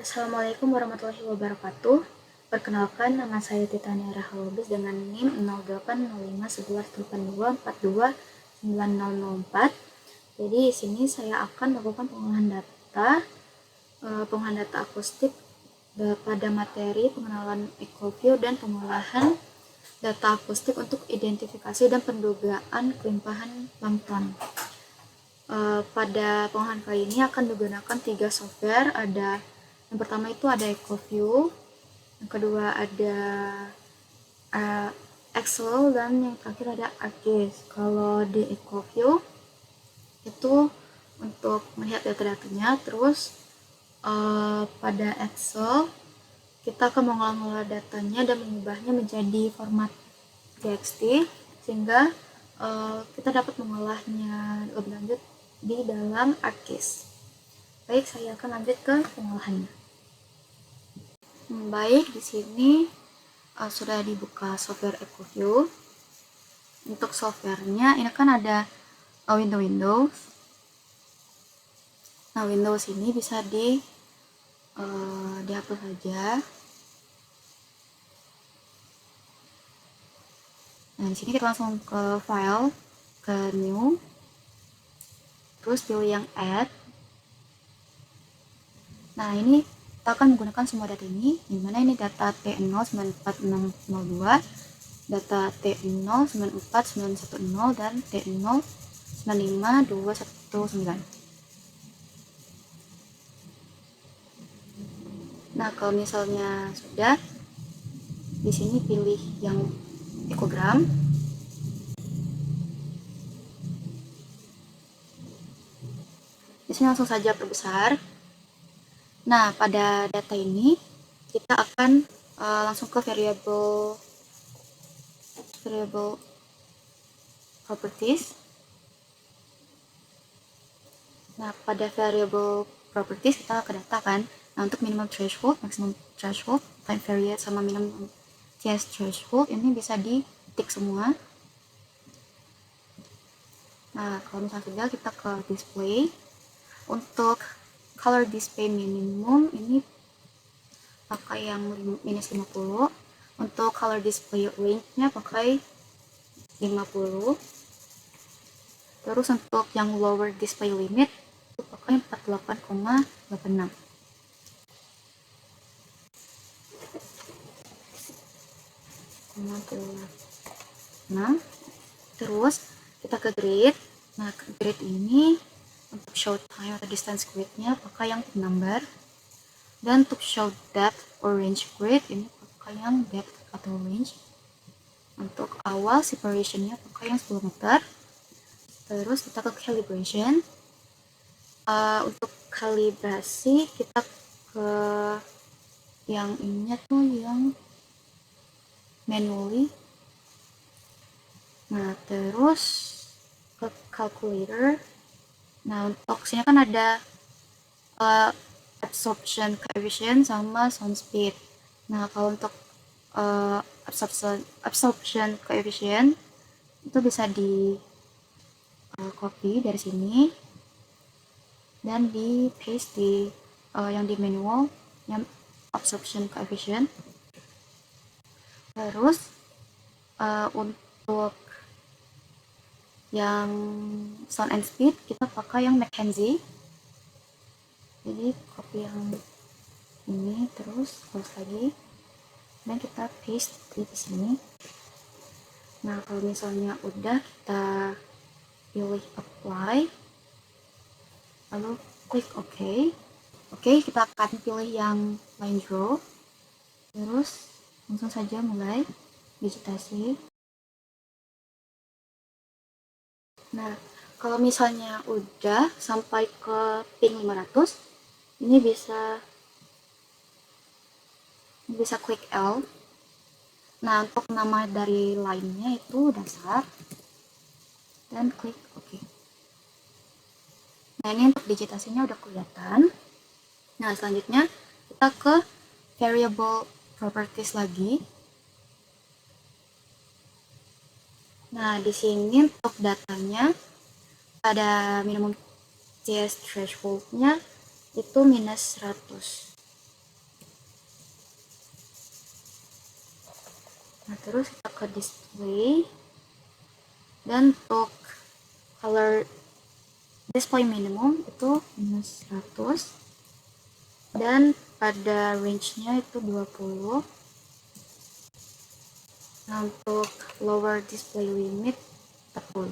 Assalamualaikum warahmatullahi wabarakatuh. Perkenalkan, nama saya Titania Rahalubis dengan NIM 08051182429004. Jadi di sini saya akan melakukan pengolahan data akustik pada materi pengenalan EcoView dan pengolahan data akustik untuk identifikasi dan pendugaan kelimpahan plankton. Pada pengolahan kali ini akan digunakan 3 software. Yang pertama itu ada EcoView, yang kedua ada Excel, dan yang terakhir ada ArcGIS. Kalau di EcoView itu untuk melihat data-datanya, terus pada Excel kita akan mengolah datanya dan mengubahnya menjadi format TXT sehingga kita dapat mengolahnya lebih lanjut di dalam ArcGIS. Baik, saya akan lanjut ke pengolahannya. Baik, di sini sudah dibuka software EcoView. Untuk softwarenya ini kan ada Windows. Nah, Windows ini bisa dihapus saja. Nah, di sini kita langsung ke file, ke new, terus pilih yang add. Nah, ini kita akan menggunakan semua data ini, dimana ini data T0946602, data T094910, dan T095219. Nah, kalau misalnya sudah, di sini pilih yang ekogram. Di sini langsung saja perbesar. Nah, pada data ini kita akan langsung ke variable properties. Nah, pada variable properties kita ke data kan. Nah, untuk minimum threshold, maximum threshold, time variate, sama minimum TS threshold ini bisa di-tick semua. Nah, kalau misalnya sudah, kita ke display. Untuk color display minimum ini pakai yang minus 50. Untuk color display range-nya pakai 50. Terus untuk yang lower display limit itu pakai 48,86. Nah, terus kita ke grid. Nah, grid ini untuk show time atau distance grid-nya pakai yang number, dan untuk show depth or range grid ini pakai yang depth atau range. Untuk awal separation-nya pakai yang 10 meter. Terus kita ke calibration. Untuk kalibrasi kita ke yang ininya tuh yang manually. Nah, terus ke calculator. Nah, untuk sini kan ada absorption coefficient sama sound speed. Nah, kalau untuk absorption coefficient itu bisa di copy dari sini dan di paste di yang di manual, yang absorption coefficient. Terus untuk yang sound and speed kita pakai yang Mackenzie. Jadi copy yang ini, terus close lagi, dan kita paste di sini. Nah, kalau misalnya udah, kita pilih apply, lalu klik OK. Oke, kita akan pilih yang line draw, terus langsung saja mulai digitasi. Nah, kalau misalnya udah sampai ke ping 500, ini bisa klik L. Nah, untuk nama dari line-nya itu dasar, dan klik OK. Nah, ini untuk digitasinya udah kelihatan. Nah, selanjutnya kita ke variable properties lagi. Nah, di sini untuk datanya pada minimum TS threshold-nya itu minus 100. Nah, terus kita ke display, dan untuk color display minimum itu minus 100, dan pada range-nya itu 20. Nah, untuk lower display limit 40.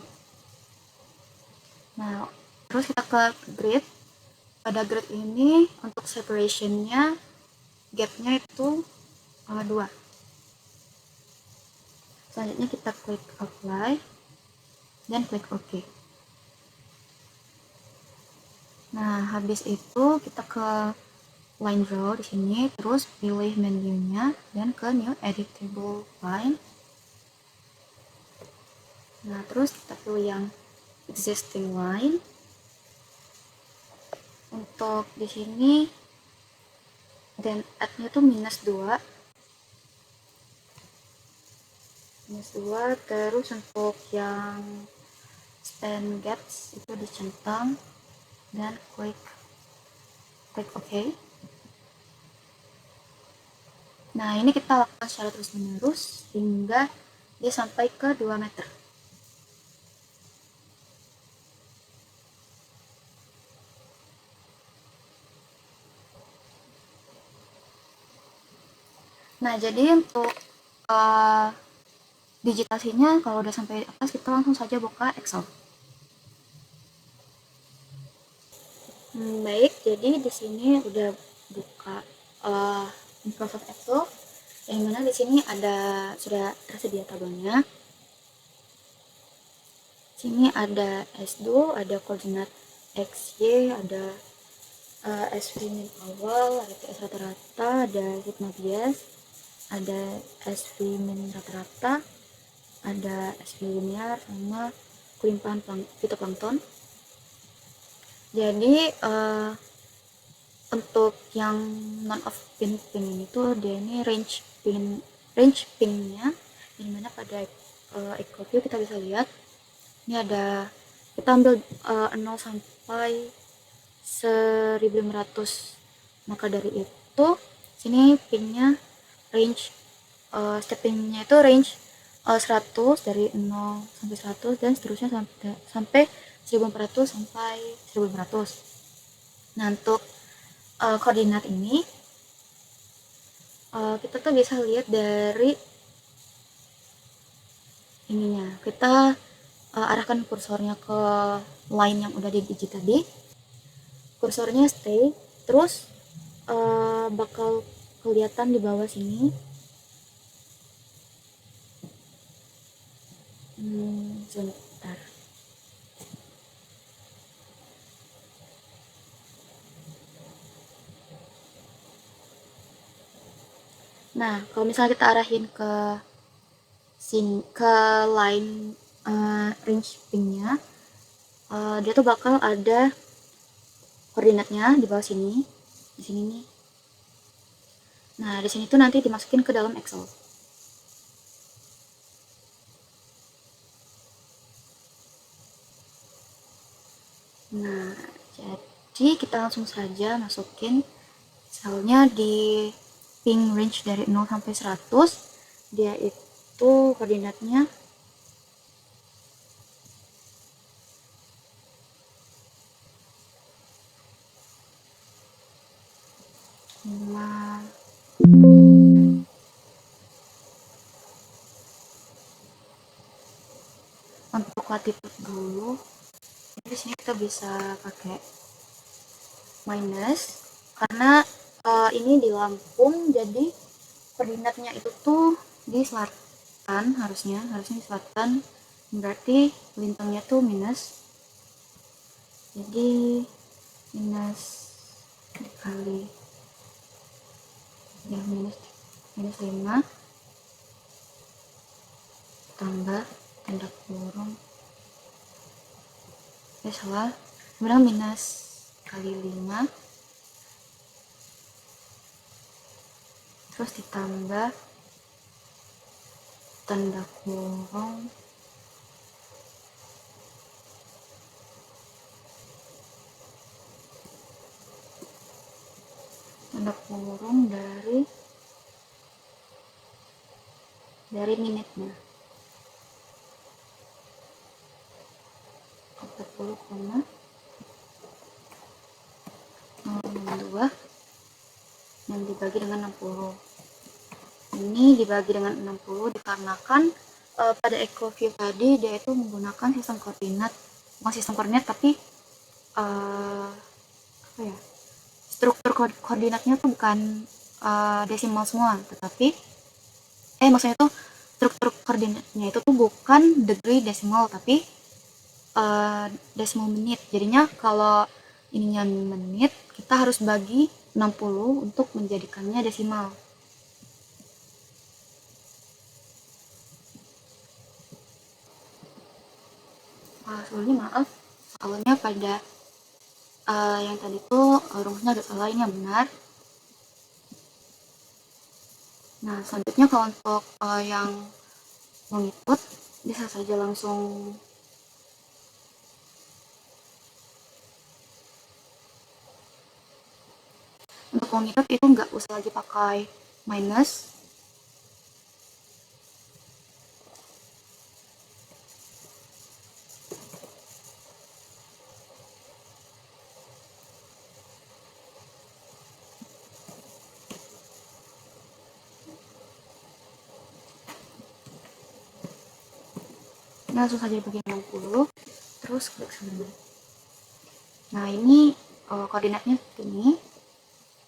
Nah, terus kita ke grid. Pada grid ini untuk separationnya, gapnya itu 2. Selanjutnya kita klik apply dan klik OK. Nah, habis itu kita ke line draw di sini, terus pilih menunya dan ke new editable line. Nah, terus kita pilih yang existing line. Untuk di sini dan add-nya tuh minus 2. Terus untuk yang span gaps itu dicentang dan klik OK. Nah, ini kita lakukan secara terus menerus hingga dia sampai ke 2 meter. Nah, jadi untuk digitasinya kalau udah sampai atas, kita langsung saja buka Excel. Baik, jadi di sini udah buka Microsoft Excel, yang mana di sini sudah tersedia tabelnya. Sini ada S2, ada koordinat XY, ada SV min awal, ada TS rata-rata, ada sigma bias, ada SV min rata-rata, ada SV linear, sama kelimpahan fitoplankton. Jadi untuk yang non of pin ini tuh dia ini range pinnya, dimana pada equal kita bisa lihat ini ada, kita ambil 0 sampai 1500. Maka dari itu sini pinnya range steppingnya itu range 100 dari 0 sampai 100 dan seterusnya sampai 1400 sampai 1500. Nah, untuk koordinat ini kita tuh bisa lihat dari ininya. Kita arahkan kursornya ke line yang udah digigit tadi, kursornya stay, terus bakal kelihatan di bawah sini sebentar. Nah, kalau misalnya kita arahin ke sini, ke line range pingnya, dia tuh bakal ada koordinatnya di bawah sini, di sini nih. Nah, di sini tuh nanti dimasukin ke dalam Excel. Nah, jadi kita langsung saja masukin misalnya di ping range dari 0 sampai 100, dia itu koordinatnya 5. Untuk latitude dulu, di sini kita bisa pakai minus karena ini di Lampung, jadi koordinatnya itu tuh di selatan, harusnya di selatan, berarti lintangnya tuh minus, jadi minus dikali ya minus 5 tambah tanda kurung, salah, sebenarnya minus kali 5 terus ditambah tanda kurung dari dari menitnya. 40,062 yang dibagi dengan 60. Ini dibagi dengan 60 dikarenakan pada EcoView tadi dia itu menggunakan sistem koordinat, bukan sistem koordinat tapi apa ya, struktur koordinatnya tuh bukan desimal semua, tetapi maksudnya tuh struktur koordinatnya itu tuh bukan degree desimal tapi desimal menit. Jadinya kalau ininya menit, kita harus bagi 60 untuk menjadikannya desimal. Sebelumnya maaf, soalnya pada yang tadi tuh rumusnya agak salah, ini yang benar. Nah, selanjutnya kalau untuk yang mau ngikut, bisa saja langsung untuk mau ngikut itu nggak usah lagi pakai minus. Ini langsung saja bagi 60, terus klik submit. Nah, ini koordinatnya seperti ini.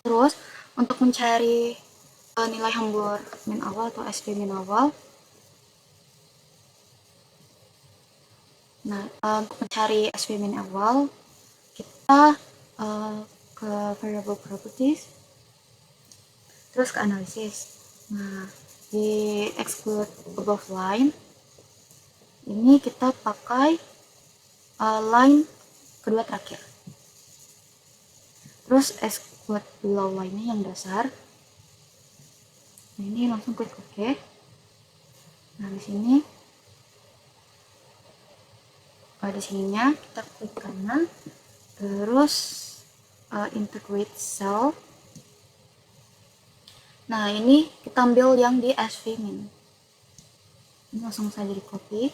Terus untuk mencari nilai hambur min awal atau SV min awal, nah untuk mencari SV min awal kita ke variable properties, terus ke analisis. Nah, di exclude above line ini kita pakai line kedua terakhir, terus exclude below line-nya yang dasar. Nah, ini langsung klik OK. Nah, di sini di sininya kita klik kanan, terus integrate cell. Nah, ini kita ambil yang di SV min. Ini langsung saja di copy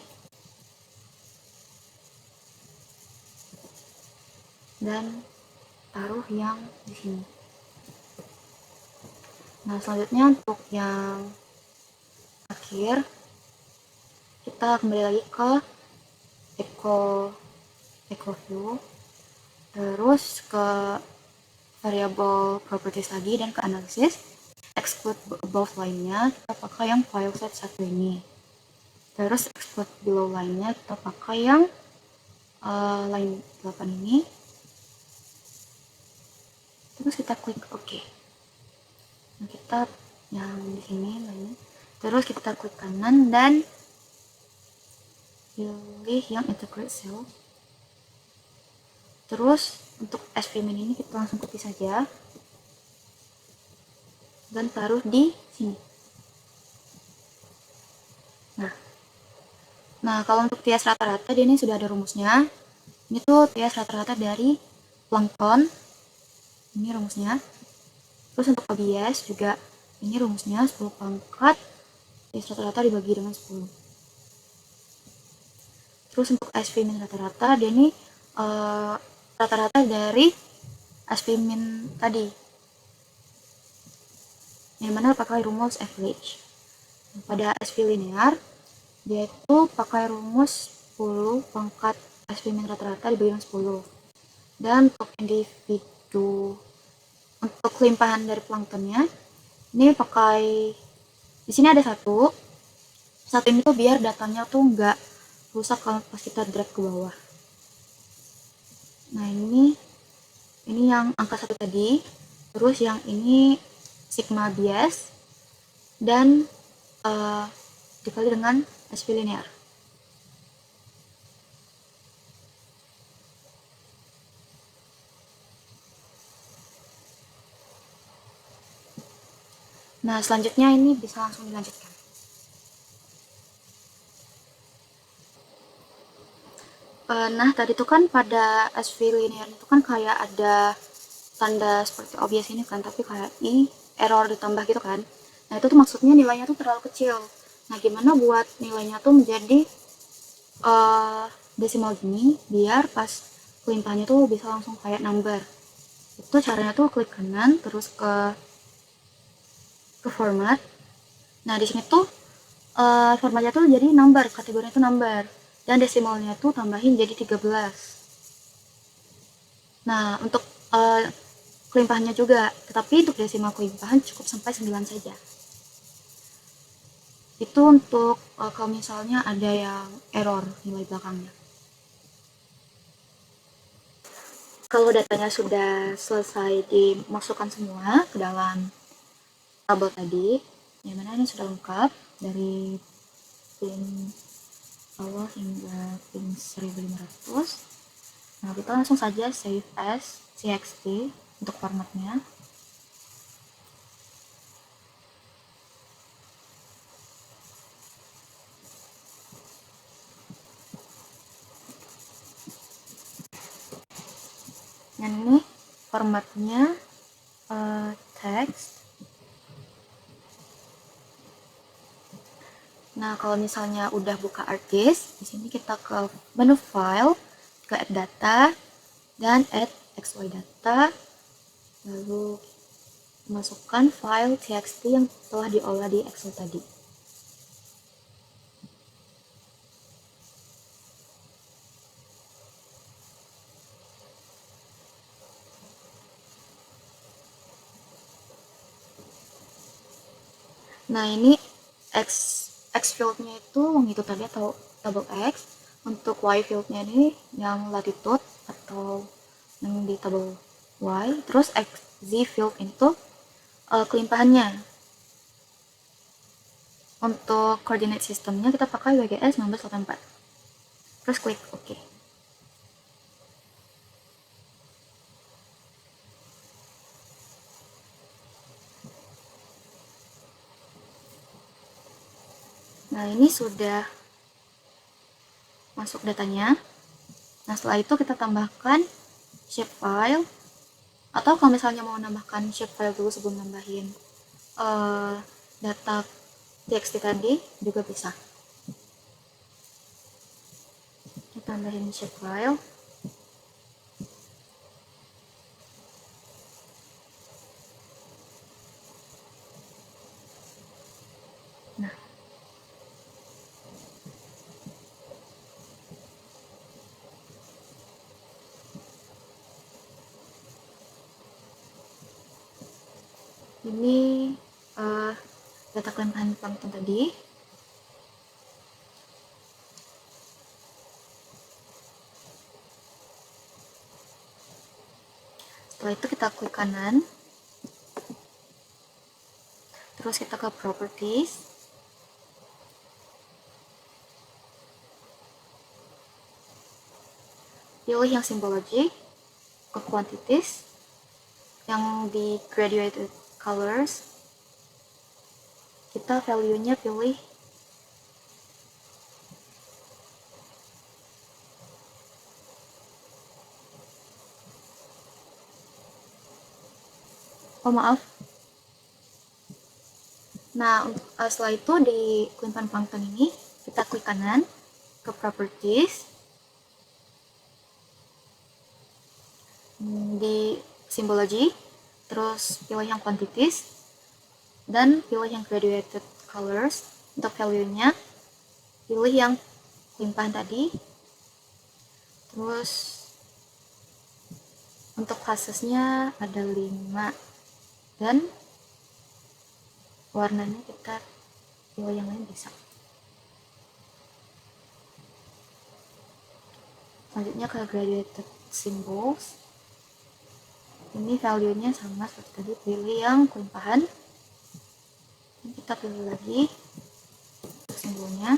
dan taruh yang di sini. Nah, selanjutnya untuk yang akhir kita kembali lagi ke EcoView, terus ke variable properties lagi dan ke analisis. Exclude above line-nya kita pakai yang file set 1 ini, terus exclude below line-nya kita pakai yang line 8 ini, terus kita klik OK. Nah, kita yang di sini line, terus kita klik kanan dan pilih yang integrate cell. Terus untuk SV min ini kita langsung copy saja dan taruh di sini. Nah, kalau untuk TS rata-rata dia ini sudah ada rumusnya. Ini tuh TS rata-rata dari plankton. Ini rumusnya. Terus untuk OBS juga ini rumusnya 10 pangkat TS rata-rata dibagi dengan 10. Terus untuk SV min rata-rata dia ini rata-rata dari SV min tadi, yang mana pakai rumus average. Pada SV linear dia itu pakai rumus 10 pangkat SV min rata-rata dibagi dengan 10. Dan untuk individu, untuk limpahan dari planktonnya ini pakai, di sini ada satu ini tuh biar datanya tuh nggak rusak kalau pas kita drag ke bawah. Nah, ini yang angka 1 tadi, terus yang ini sigma bias dan dikali dengan SV linear. Nah, selanjutnya ini bisa langsung dilanjutkan. Nah, tadi tuh kan pada SV linear itu kan kayak ada tanda seperti OBS ini kan, tapi kayak error ditambah gitu kan. Nah, itu tuh maksudnya nilainya tuh terlalu kecil. Nah, gimana buat nilainya tuh menjadi desimal gini biar pas kelimpahannya tuh bisa langsung kayak number. Itu caranya tuh klik kanan terus ke format. Nah, di sini tuh formatnya tuh jadi number, kategorinya tuh number, dan desimalnya tuh tambahin jadi 13. Nah, untuk kelimpahannya juga, tetapi untuk desimal kelimpahan cukup sampai 9 saja. Itu untuk kalau misalnya ada yang error nilai belakangnya. Kalau datanya sudah selesai dimasukkan semua ke dalam tabel tadi, yang mana ini sudah lengkap dari pin awal hingga pin 1500. Nah, kita langsung saja save as txt untuk formatnya. Dan ini formatnya text. Nah, kalau misalnya udah buka ArcGIS, di sini kita ke menu file, ke add data, dan add xy data, lalu masukkan file txt yang telah diolah di Excel tadi. Nah, ini X fieldnya itu yang itu tadi atau tabel X. Untuk Y fieldnya ini yang latitude atau yang di tabel Y. Terus Z field itu kelimpahannya. Untuk coordinate sistemnya kita pakai WGS 1984. Terus klik OK. Nah, ini sudah masuk datanya. Nah, setelah itu kita tambahkan shapefile, atau kalau misalnya mau nambahkan shapefile dulu sebelum nambahin data txt tadi juga bisa. Kita tambahin shapefile. Nah, ini data kelimpahan plankton tadi. Setelah itu kita klik kanan, terus kita ke properties, pilih yang symbology, ke quantities, yang di graduated colors, kita value-nya pilih maaf. Nah, setelah itu di kelimpahan plankton ini kita klik kanan ke properties, di symbology, terus pilih yang quantities, dan pilih yang graduated colors. Untuk value-nya pilih yang kelimpahan tadi, terus untuk classes-nya ada 5, dan warnanya kita pilih yang lain bisa. Selanjutnya ke graduated symbols, ini value-nya sama seperti tadi, pilih yang kelimpahan, dan kita pilih lagi untuk simbolnya.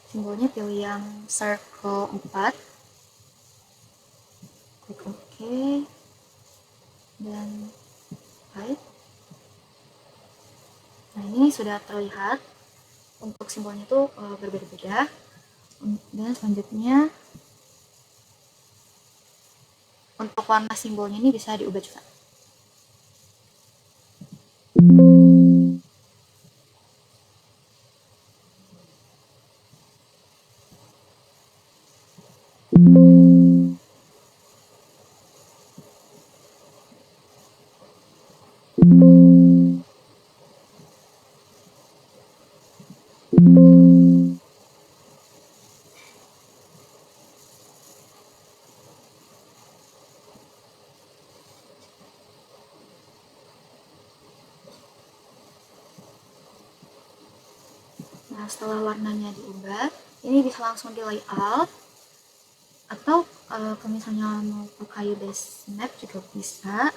Simbolnya pilih yang circle 4, klik OK, dan hide. Nah, ini sudah terlihat untuk simbolnya itu berbeda-beda. Dan selanjutnya untuk warna simbolnya ini bisa diubah juga. Nah, setelah warnanya diubah, ini bisa langsung di layout, atau kalau misalnya mau pakai base map juga bisa.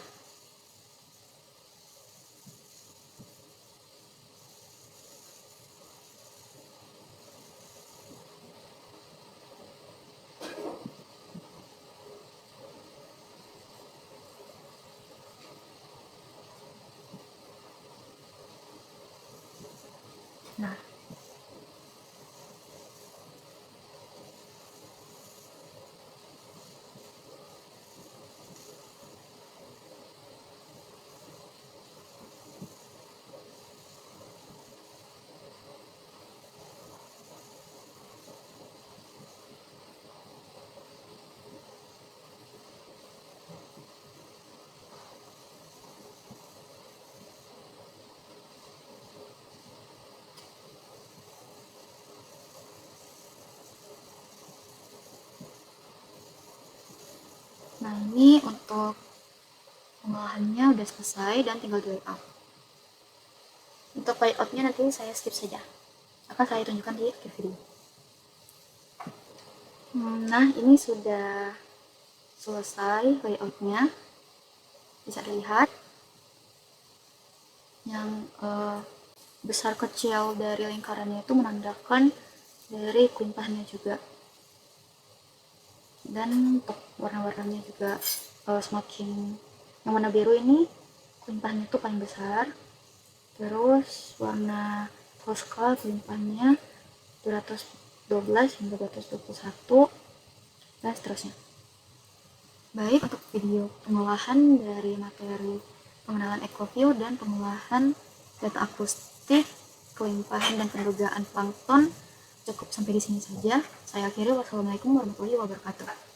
Nah, ini untuk pengolahannya udah selesai dan tinggal di layout. Untuk layoutnya nanti saya skip saja, akan saya tunjukkan di video. Nah, ini sudah selesai layoutnya, bisa dilihat yang besar kecil dari lingkarannya itu menandakan dari kuimpahnya juga, dan untuk warna-warnanya juga semakin yang warna biru ini kuimpahnya itu paling besar, terus warna Tosca kuimpahnya 212 hingga 221 dan seterusnya. Baik, untuk video pengolahan dari materi pengenalan Ecoview dan pengolahan data akustik, kelimpahan dan pendugaan plankton cukup sampai di sini saja. Saya akhiri. Wassalamualaikum warahmatullahi wabarakatuh.